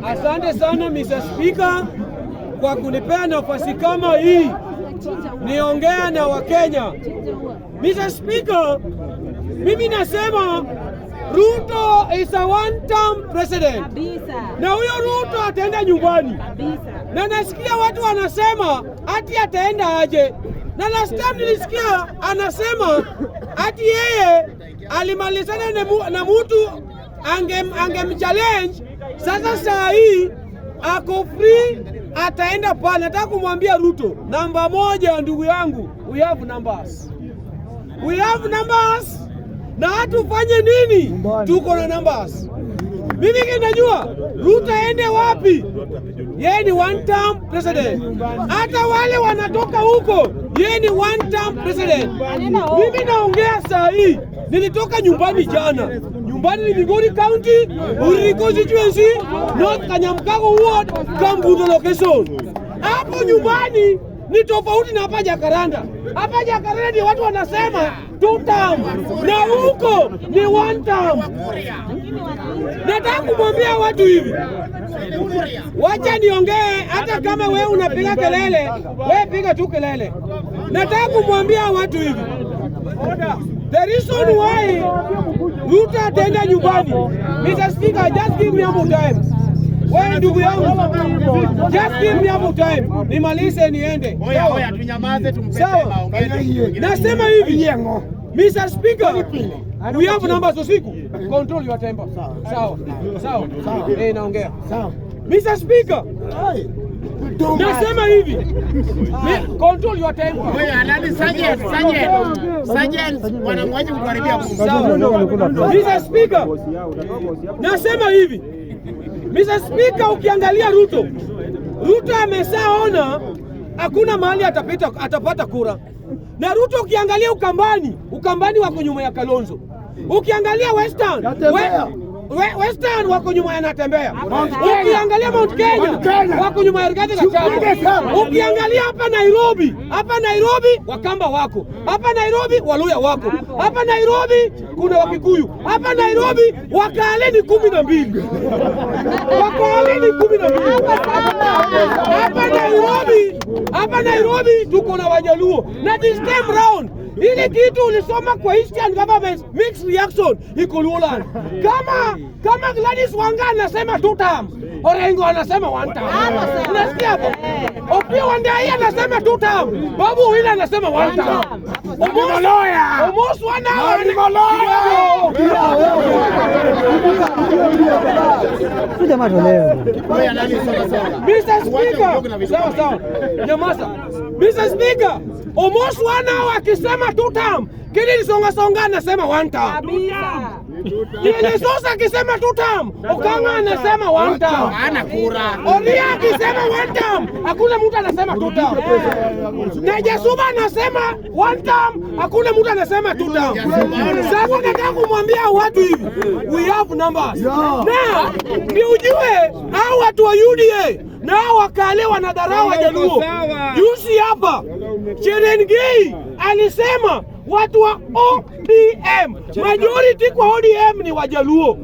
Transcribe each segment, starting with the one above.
Asante sana Mr. Speaker kwa kunipea nafasi kama hii niongea na Wakenya. Mr. Speaker, mimi nasema Ruto is a one-term president. Na huyo Ruto ataenda nyumbani. Na nasikia watu wanasema ati ataenda aje. Na last time nilisikia anasema ati yeye alimalizana na mtu angemchallenge. Sasa saa hii ako free, ataenda pale. Nataka kumwambia Ruto, namba moja ndugu yangu, we have numbers. We have numbers. Na hatufanye nini? Tuko na numbers. Mimi kinajua Ruto aende wapi? Yeye ni one term president. Hata wale wanatoka huko, yeye ni one term president. Mimi naongea saa hii, nilitoka nyumbani jana. Nyumbani ni Migori County, Uriri constituency, North Kanyamkago ward, Kambudo location. Hapo nyumbani ni tofauti na hapa Jakaranda. Hapa Jakaranda ni watu wanasema 2 term, na huko ni 1 term. Nataka kumwambia watu hivi, wacha niongee. Hata kama wewe unapiga kelele, wewe piga tu kelele. Nataka kumwambia watu hivi, the reason why Ruto ataenda nyumbani, Mr. Speaker, just give me more time. Wewe ndugu yangu, just give me more time. Nimalize niende. Oya tunyamaze tumpe maongezi. Nasema hivi, Mr. Speaker, we have numbers usiku. Control your temper. Sawa. Naongea. Mr. Speaker, nasema hivi, control your temper. Oya nani Sergeant wanamwaje kukaribia Mr. Speaker, nasema hivi, Mr. Speaker, ukiangalia Ruto ameshaona hakuna mahali atapata kura. Na Ruto ukiangalia Ukambani wako nyuma ya Kalonzo. Ukiangalia Western wako nyuma yanatembea. Ukiangalia Mount Kenya wako nyuma ya Rigathi Gachagua. Ukiangalia hapa Nairobi Wakamba wako. Hapa Nairobi Waluya wako. Hapa Nairobi kuna Wakikuyu. Hapa Nairobi Wakale ni 12. Wakale ni 12. Hapa Nairobi tuko na Wajaluo. Na this time round ile kitu ulisoma kwa Eastern government mixed reaction iko Luoland. Kama Gladys Wanga anasema 2 term, Orengo anasema 1 term. Unasikia hapo? Opiyo Wandayi anasema 2 term, Babu Owino anasema 1 term. Almost 1 hour ni Moloya. Mr. Speaker, sawa. Nyamaza. Mr. Speaker, almost 1 hour akisema 2 term. Kile Songa anasema 1 term. Kile Sosa akisema 2 term, Okanga anasema 1 term. Ana kura. Oria akisema 1 term, hakuna mtu anasema 2 term. Na Jasuba anasema 1 term, hakuna mtu anasema 2 term. Sasa nataka kumwambia watu hivi, we have numbers. Na ni ujue hao watu wa UDA na Wakale wanadharau Wajaluo. Juzi hapa Cherengei alisema watu wa ODM, majority kwa ODM ni Wajaluo.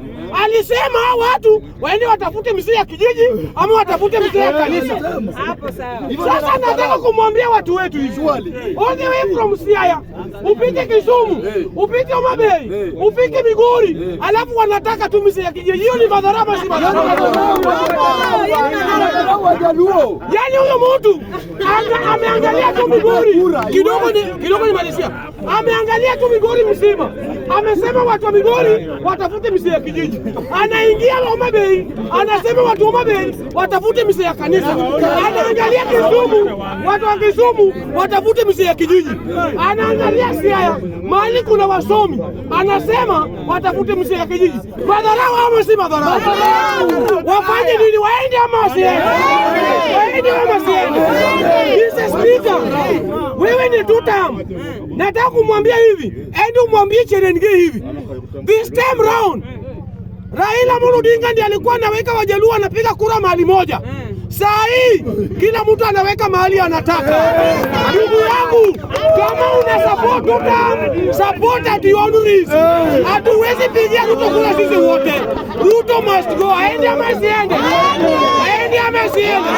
Alisema watu waende watafute mzee ya kijiji ama watafute mzee ya kanisa. Hapo sawa. Sasa nataka kumwambia watu wetu hivi, all the way from Siaya upite Kisumu, upite Homa Bay, upite Migori, alafu wanataka tu mzee ya kijiji. Hiyo ni madharama, si madharama? Yani huyo mtu ameangalia tu Migori kidogo nimalizia. Ameangalia tu Migori mzima. Amesema watu wa Migori watafute mzee ya kijiji. Anaingia Homa Bay, anasema watu wa Homa Bay watafute mzee ya kanisa. Anaangalia Kisumu, watu wa Kisumu watafute mzee ya kijiji. Anaangalia Siaya, mahali kuna wasomi, anasema watafute mzee ya kijiji. Madharau ama si madharau? Wafanye nini? Waende ama wasiende? Waende ama wasiende? Mr. Speaker, wewe ni 2 term. Nataka kumwambia hivi, ende umwambie Cherengei hivi, this time round Raila Amolo Odinga ndiye alikuwa anaweka Wajaluo anapiga kura mahali moja. Saa hii kila mtu anaweka mahali anataka. Ndugu yangu, kama una support at your own risk. Hatuwezi pigia Ruto kura sisi wote. Ruto must go. Aende ama asiende? Aende ama asiende?